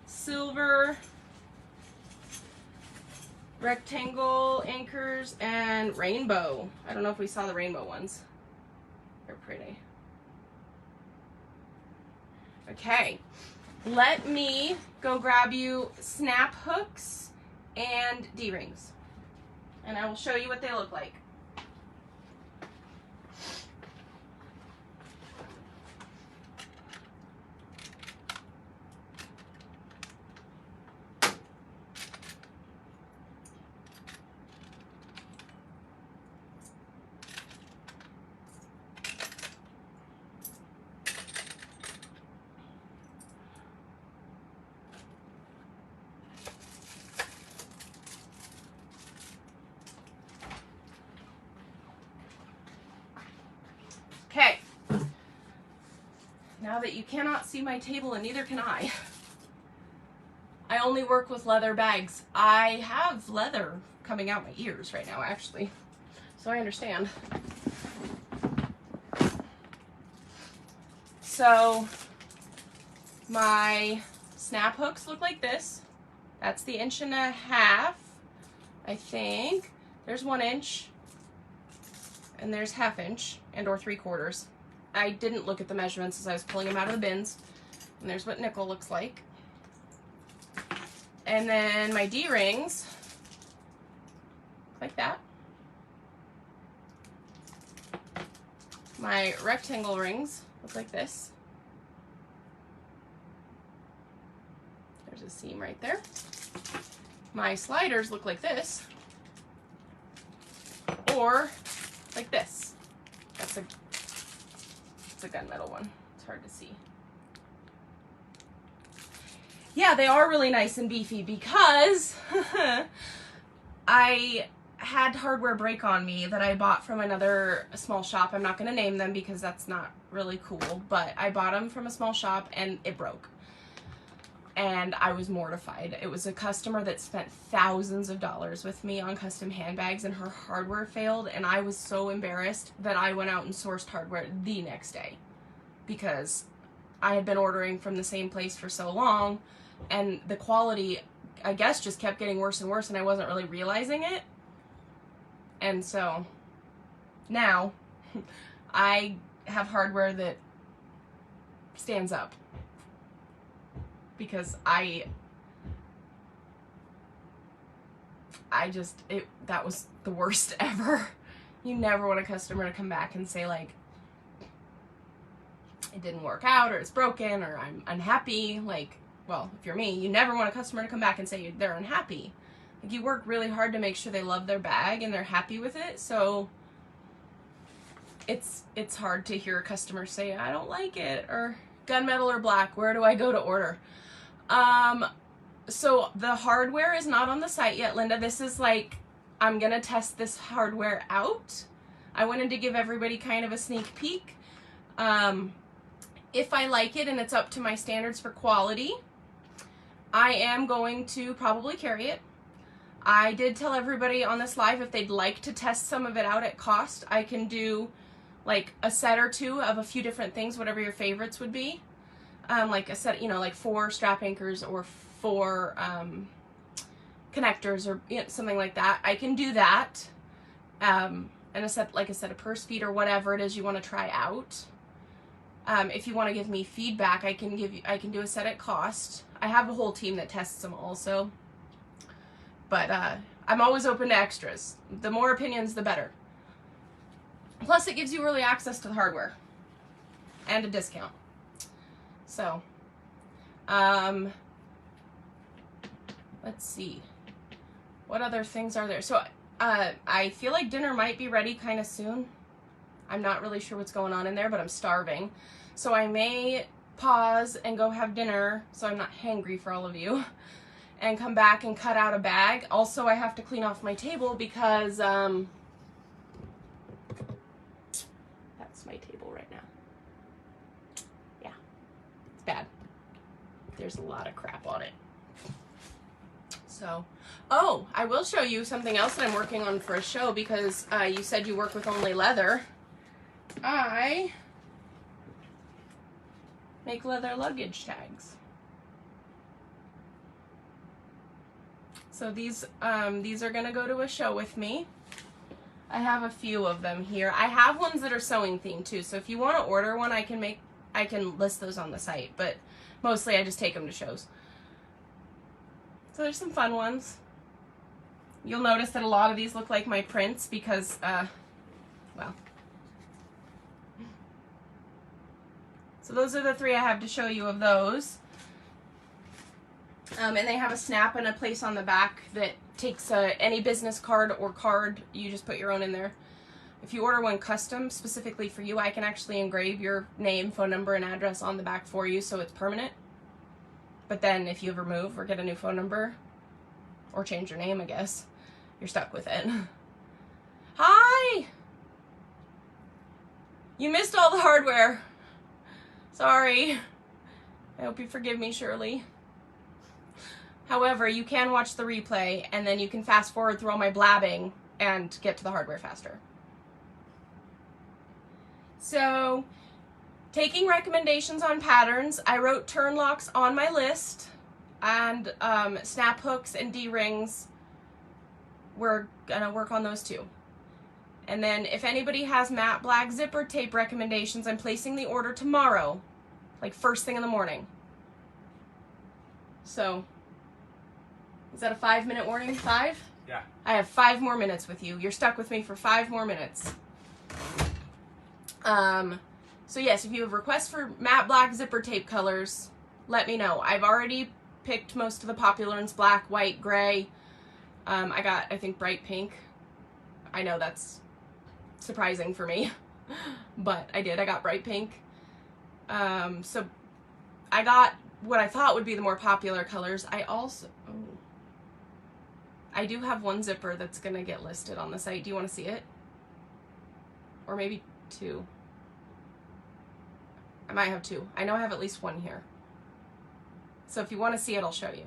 Silver. Rectangle anchors and rainbow. I don't know if we saw the rainbow ones. They're pretty. Okay, let me go grab you snap hooks and D-rings. And I will show you what they look like. Now that you cannot see my table, and neither can I only work with leather bags. I have leather coming out my ears right now, actually, so I understand. So my snap hooks look like this. That's the 1.5 inches, I think. There's 1 inch, and there's 1/2 inch and or 3/4. I didn't look at the measurements as I was pulling them out of the bins. And there's what nickel looks like. And then my D-rings, like that. My rectangle rings look like this. There's a seam right there. My sliders look like this. Or like this. It's a gunmetal one. It's hard to see. Yeah, they are really nice and beefy because I had hardware break on me that I bought from another small shop. I'm not going to name them because that's not really cool, but I bought them from a small shop and it broke. And I was mortified. It was a customer that spent thousands of dollars with me on custom handbags, and her hardware failed, and I was so embarrassed that I went out and sourced hardware the next day because I had been ordering from the same place for so long, and the quality, I guess, just kept getting worse and worse, and I wasn't really realizing it. And so now I have hardware that stands up because that was the worst ever. You never want a customer to come back and say, like, it didn't work out, or it's broken, or I'm unhappy. Like, well, if you're me, you never want a customer to come back and say they're unhappy. Like, you work really hard to make sure they love their bag and they're happy with it, so it's hard to hear a customer say, I don't like it, or gunmetal or black, where do I go to order? So the hardware is not on the site yet, Linda. This is like, I'm gonna test this hardware out. I wanted to give everybody kind of a sneak peek. If I like it and it's up to my standards for quality, I am going to probably carry it. I did tell everybody on this live if they'd like to test some of it out at cost, I can do like a set or two of a few different things, whatever your favorites would be. Like a set, like 4 strap anchors or 4 connectors or something like that. I can do that. And a set of purse feet or whatever it is you want to try out. If you want to give me feedback, I can do a set at cost. I have a whole team that tests them also. But I'm always open to extras. The more opinions, the better. Plus, it gives you early access to the hardware and a discount. So, let's see. What other things are there? So, I feel like dinner might be ready kind of soon. I'm not really sure what's going on in there, but I'm starving. So I may pause and go have dinner so I'm not hangry for all of you, and come back and cut out a bag. Also, I have to clean off my table because that's my table right now. Yeah, it's bad. There's a lot of crap on it. So, oh, I will show you something else that I'm working on for a show because you said you work with only leather. I make leather luggage tags. So these are gonna go to a show with me. I have a few of them here. I have ones that are sewing themed too. So if you want to order one, I can list those on the site. But mostly I just take them to shows. So there's some fun ones. You'll notice that a lot of these look like my prints because, well. So those are the 3 I have to show you of those. And they have a snap and a place on the back that takes any business card or card. You just put your own in there. If you order one custom specifically for you, I can actually engrave your name, phone number, and address on the back for you so it's permanent. But then if you ever move or get a new phone number or change your name, I guess, you're stuck with it. Hi! You missed all the hardware. Sorry. I hope you forgive me, Shirley. However, you can watch the replay, and then you can fast forward through all my blabbing and get to the hardware faster. So, taking recommendations on patterns, I wrote turn locks on my list, and snap hooks and D-rings, we're gonna work on those too. And then if anybody has matte black zipper tape recommendations, I'm placing the order tomorrow, like first thing in the morning. So, is that a 5-minute warning? 5? Yeah. I have 5 more minutes with you. You're stuck with me for 5 more minutes. So yes, if you have requests for matte black zipper tape colors, let me know. I've already picked most of the popular ones: black, white, gray. I got, I think, bright pink. I know that's surprising for me, but I did. I got bright pink. So I got what I thought would be the more popular colors. I also, I do have one zipper that's gonna get listed on the site. Do you want to see it? Or maybe 2. I might have 2. I know I have at least 1 here. So if you want to see it, I'll show you.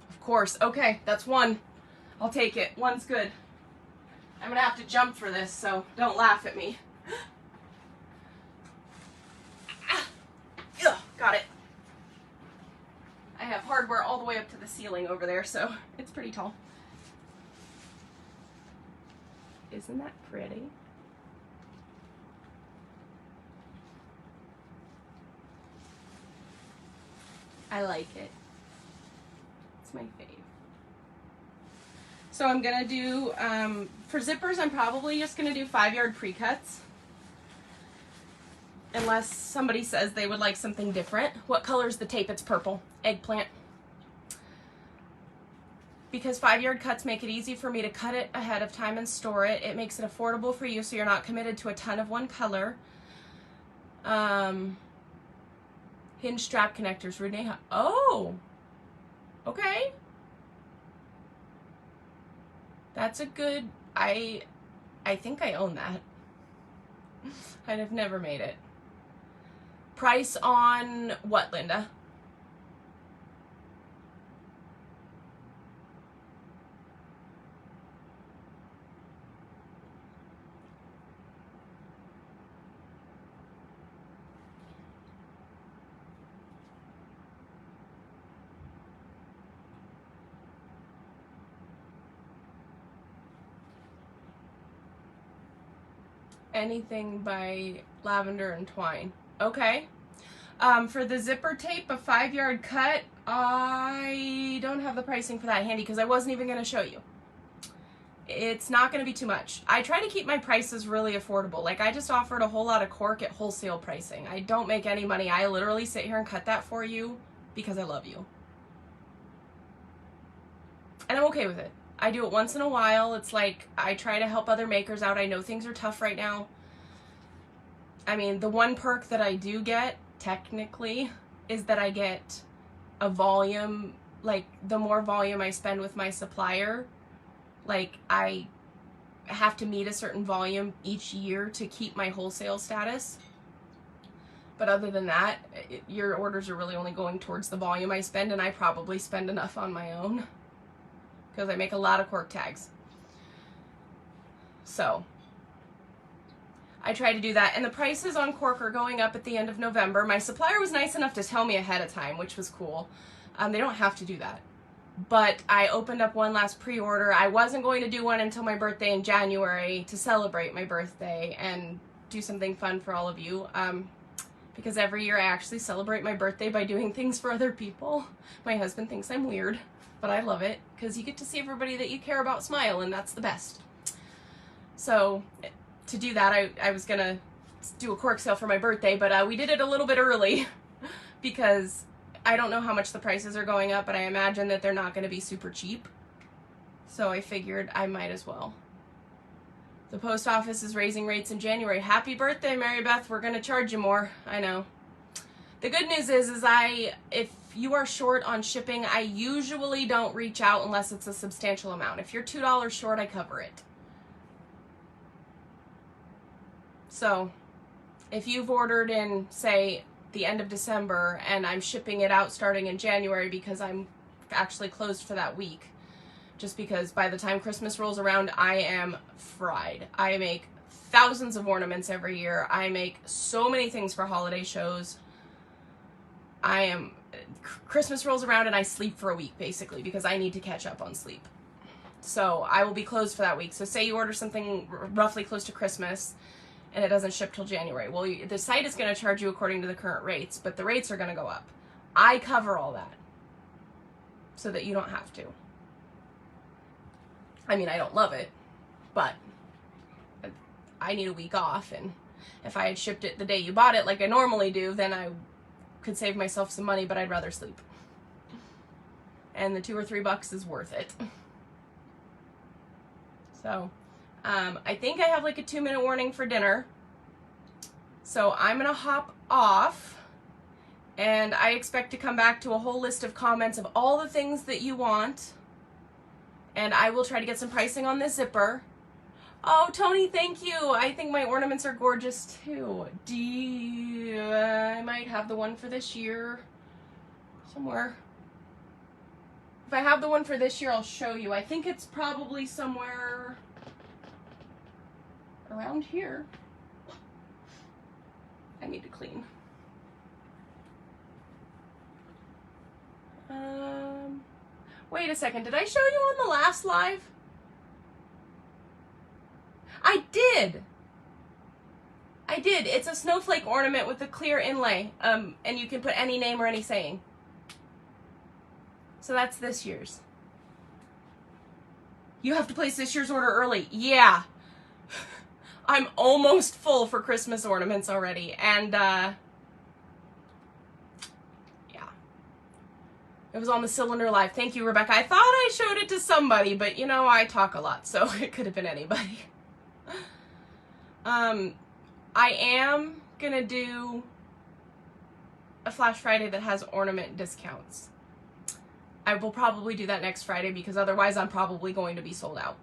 Of course. Okay, that's 1. I'll take it. 1's good. I'm gonna have to jump for this, so don't laugh at me. Got it. I have hardware all the way up to the ceiling over there, so it's pretty tall. Isn't that pretty? I like it. It's my fave. So I'm gonna do, for zippers, I'm probably just gonna do 5-yard pre-cuts. Unless somebody says they would like something different. What color is the tape? It's purple. Eggplant. Because 5-yard cuts make it easy for me to cut it ahead of time and store it. It makes it affordable for you so you're not committed to a ton of one color. Hinge strap connectors. Renee. Oh! Okay. That's a good... I think I own that. I'd have never made it. Price on what, Linda? Anything by Lavender and Twine. Okay. For the zipper tape, a 5-yard cut, I don't have the pricing for that handy because I wasn't even going to show you. It's not going to be too much. I try to keep my prices really affordable. Like, I just offered a whole lot of cork at wholesale pricing. I don't make any money. I literally sit here and cut that for you because I love you. And I'm okay with it. I do it once in a while. It's like, I try to help other makers out. I know things are tough right now. I mean, the one perk that I do get, technically, is that I get a volume, like, the more volume I spend with my supplier, like, I have to meet a certain volume each year to keep my wholesale status. But other than that, your orders are really only going towards the volume I spend, and I probably spend enough on my own. Because I make a lot of cork tags. So, I try to do that. And the prices on cork are going up at the end of November. My supplier was nice enough to tell me ahead of time, which was cool. They don't have to do that. But I opened up one last pre-order. I wasn't going to do one until my birthday in January to celebrate my birthday and do something fun for all of you. Because every year I actually celebrate my birthday by doing things for other people. My husband thinks I'm weird. But I love it, because you get to see everybody that you care about smile, and that's the best. So, to do that, I was going to do a cork sale for my birthday, but we did it a little bit early, because I don't know how much the prices are going up, but I imagine that they're not going to be super cheap. So I figured I might as well. The post office is raising rates in January. Happy birthday, Mary Beth. We're going to charge you more. I know. The good news is if you are short on shipping, I usually don't reach out unless it's a substantial amount. If you're $2 short, I cover it. So if you've ordered in, say, the end of December and I'm shipping it out starting in January because I'm actually closed for that week, just because by the time Christmas rolls around, I am fried. I make thousands of ornaments every year. I make so many things for holiday shows. Christmas rolls around and I sleep for a week, basically, because I need to catch up on sleep. So I will be closed for that week. So say you order something roughly close to Christmas and it doesn't ship till January. Well, the site is going to charge you according to the current rates, but the rates are going to go up. I cover all that so that you don't have to. I mean, I don't love it, but I need a week off, and if I had shipped it the day you bought it like I normally do, then I could save myself some money, but I'd rather sleep. And the $2 or $3 is worth it. So, I think I have like a 2-minute warning for dinner. So I'm gonna hop off, and I expect to come back to a whole list of comments of all the things that you want. And I will try to get some pricing on this zipper. Oh, Tony, thank you. I think my ornaments are gorgeous too. I might have the one for this year somewhere. If I have the one for this year, I'll show you. I think it's probably somewhere around here. I need to clean. Wait a second. Did I show you on the last live? I did. It's a snowflake ornament with a clear inlay. And you can put any name or any saying. So that's this year's. You have to place this year's order early. Yeah. I'm almost full for Christmas ornaments already. And, yeah. It was on the Cylinder Live. Thank you, Rebecca. I thought I showed it to somebody, but you know, I talk a lot, so it could have been anybody. I am gonna do a Flash Friday that has ornament discounts. I will probably do that next Friday because otherwise I'm probably going to be sold out.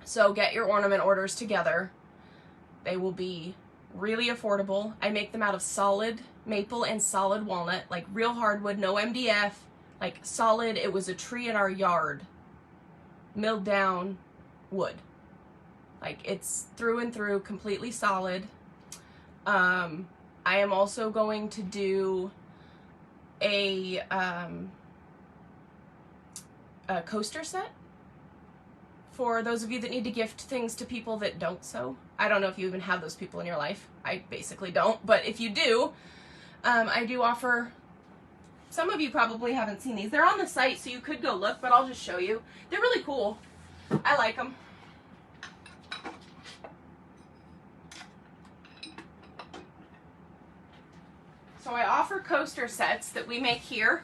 So get your ornament orders together. They will be really affordable. I make them out of solid maple and solid walnut, like real hardwood, no MDF, like solid. It was a tree in our yard, milled down wood. Like it's through and through completely solid. I am also going to do a coaster set for those of you that need to gift things to people that don't sew. I don't know if you even have those people in your life. I basically don't, but if you do, I do offer. Some of you probably haven't seen these. They're on the site, so you could go look, but I'll just show you. They're really cool. I like them. So I offer coaster sets that we make here.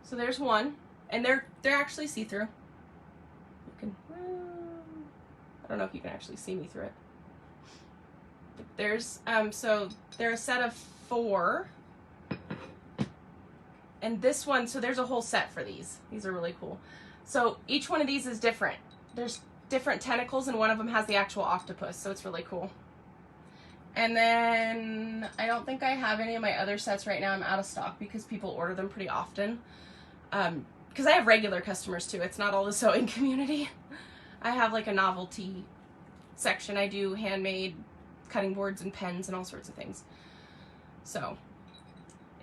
So there's one, and they're actually see-through. You can, I don't know if you can actually see me through it. But there's so they're a set of 4, and this one. So there's a whole set for these. These are really cool. So each one of these is different. There's different tentacles, and one of them has the actual octopus. So it's really cool. And then I don't think I have any of my other sets right now. I'm out of stock because people order them pretty often. Because I have regular customers too. It's not all the sewing community. I have like a novelty section. I do handmade cutting boards and pens and all sorts of things. So,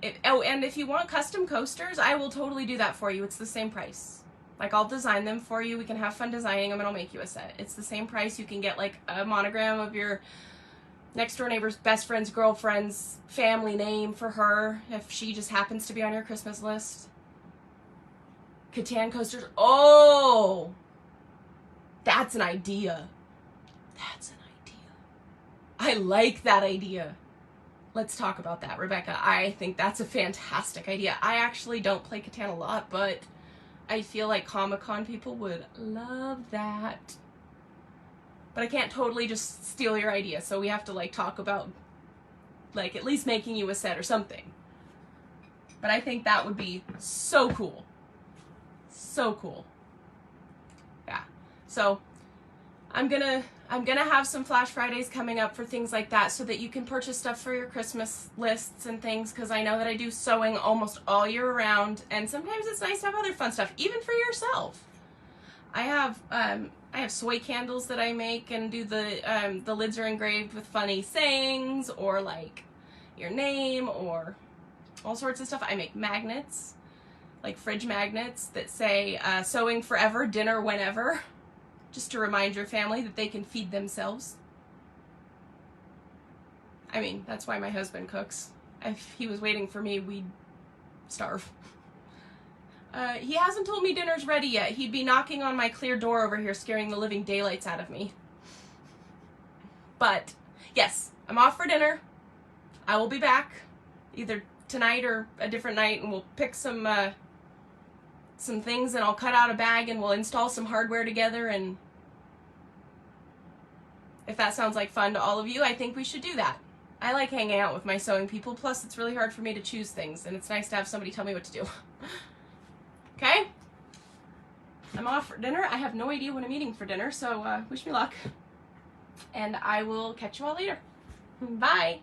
and if you want custom coasters, I will totally do that for you. It's the same price. Like I'll design them for you. We can have fun designing them and I'll make you a set. It's the same price. You can get like a monogram of your next door neighbor's best friend's girlfriend's family name for her if she just happens to be on your Christmas list. Catan coasters. Oh, that's an idea. That's an idea. I like that idea. Let's talk about that, Rebecca. I think that's a fantastic idea. I actually don't play Catan a lot, but I feel like Comic-Con people would love that. But I can't totally just steal your idea, so we have to like talk about like at least making you a set or something. But I think that would be so cool. So cool. Yeah. So I'm gonna have some Flash Fridays coming up for things like that so that you can purchase stuff for your Christmas lists and things, because I know that I do sewing almost all year round, and sometimes it's nice to have other fun stuff, even for yourself. I have soy candles that I make and do the lids are engraved with funny sayings or like your name or all sorts of stuff. I make magnets, like fridge magnets that say sewing forever, dinner whenever, just to remind your family that they can feed themselves. I mean, that's why my husband cooks. If he was waiting for me, we'd starve. He hasn't told me dinner's ready yet. He'd be knocking on my clear door over here, scaring the living daylights out of me. But, yes, I'm off for dinner. I will be back either tonight or a different night, and we'll pick some things, and I'll cut out a bag, and we'll install some hardware together, and if that sounds like fun to all of you, I think we should do that. I like hanging out with my sewing people, plus it's really hard for me to choose things, and it's nice to have somebody tell me what to do. Okay? I'm off for dinner. I have no idea when I'm eating for dinner, so wish me luck. And I will catch you all later. Bye!